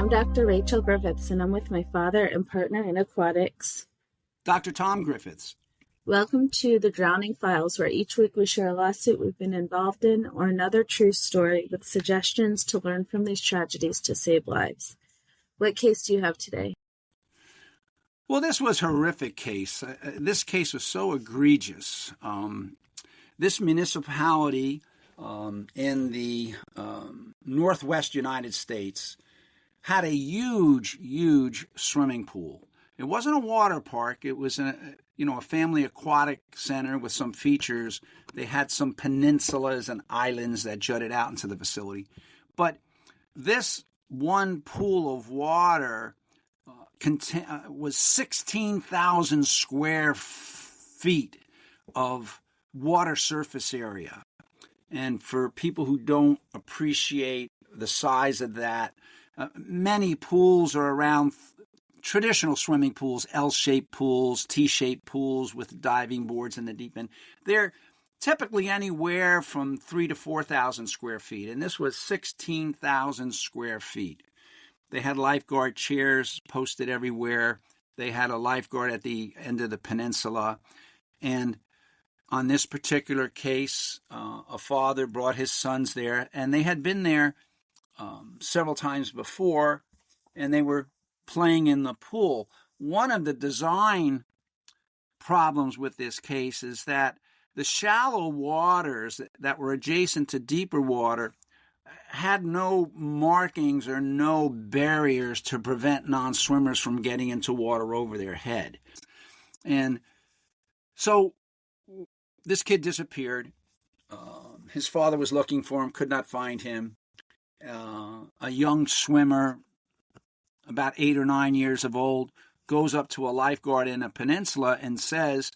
I'm Dr. Rachel Griffiths, and I'm with my father and partner in aquatics, Dr. Tom Griffiths. Welcome to the Drowning Files, where each week we share a lawsuit we've been involved in or another true story with suggestions to learn from these tragedies to save lives. What case do you have today? Well, this was a horrific case. This case was so egregious. This municipality in the northwest United States had a huge swimming pool. It wasn't a water park. It was a family aquatic center with some features. They had some peninsulas and islands that jutted out into the facility. But this one pool of water was 16,000 square feet of water surface area. And for people who don't appreciate the size of that, many pools are around traditional swimming pools, L-shaped pools, T-shaped pools with diving boards in the deep end. They're typically anywhere from 3,000 to 4,000 square feet, and this was 16,000 square feet. They had lifeguard chairs posted everywhere. They had a lifeguard at the end of the peninsula. And on this particular case, a father brought his sons there, and they had been there several times before, and they were playing in the pool. One of the design problems with this case is that the shallow waters that were adjacent to deeper water had no markings or no barriers to prevent non-swimmers from getting into water over their head. And so this kid disappeared. His father was looking for him, could not find him. A young swimmer, about 8 or 9 years of old, goes up to a lifeguard in a peninsula and says,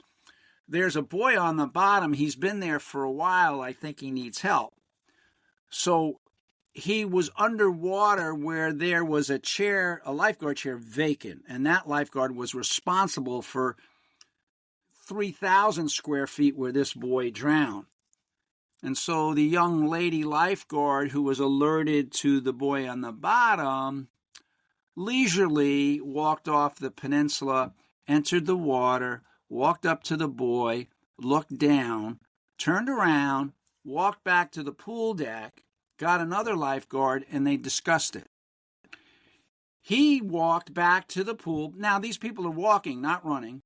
"There's a boy on the bottom. He's been there for a while. I think he needs help." So he was underwater where there was a lifeguard chair vacant, and that lifeguard was responsible for 3,000 square feet where this boy drowned. And so the young lady lifeguard who was alerted to the boy on the bottom leisurely walked off the peninsula, entered the water, walked up to the boy, looked down, turned around, walked back to the pool deck, got another lifeguard, and they discussed it. He walked back to the pool. Now, these people are walking, not running.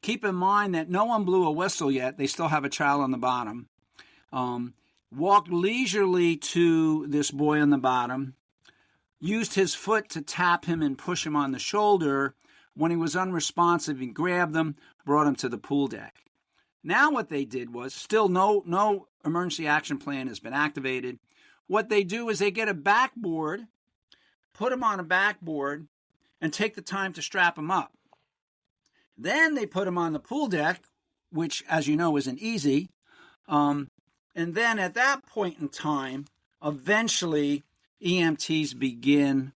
Keep in mind that no one blew a whistle yet. They still have a child on the bottom. Walked leisurely to this boy on the bottom, used his foot to tap him and push him on the shoulder. When he was unresponsive, he grabbed him, brought him to the pool deck. Now what they did was, still no emergency action plan has been activated. What they do is they get a backboard, put him on a backboard, and take the time to strap him up. Then they put him on the pool deck, which, as you know, isn't easy. And then at that point in time, eventually EMTs begin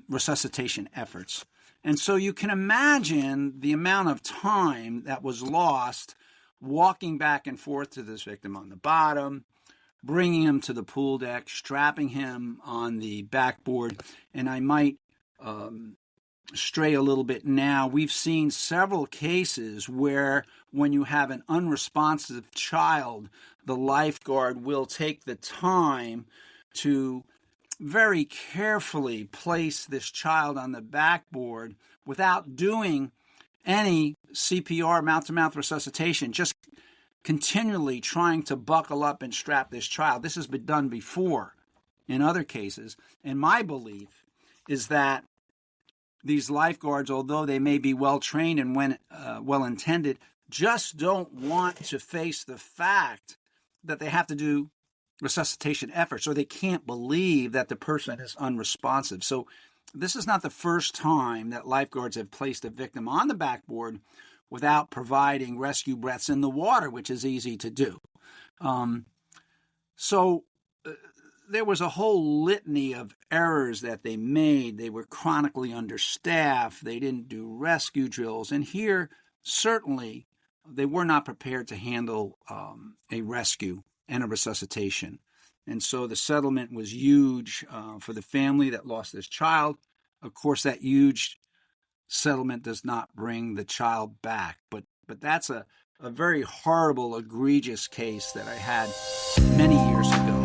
resuscitation efforts. And so you can imagine the amount of time that was lost walking back and forth to this victim on the bottom, bringing him to the pool deck, strapping him on the backboard. And I might stray a little bit now. We've seen several cases where when you have an unresponsive child, the lifeguard will take the time to very carefully place this child on the backboard without doing any CPR, mouth-to-mouth resuscitation, just continually trying to buckle up and strap this child. This has been done before in other cases. And my belief is that these lifeguards, although they may be well-trained and well-intended, just don't want to face the fact that they have to do resuscitation efforts, or they can't believe that the person is unresponsive. So this is not the first time that lifeguards have placed a victim on the backboard without providing rescue breaths in the water, which is easy to do. There was a whole litany of errors that they made. They were chronically understaffed. They didn't do rescue drills. And here, certainly, they were not prepared to handle a rescue and a resuscitation. And so the settlement was huge for the family that lost this child. Of course, that huge settlement does not bring the child back. But that's a very horrible, egregious case that I had many years ago.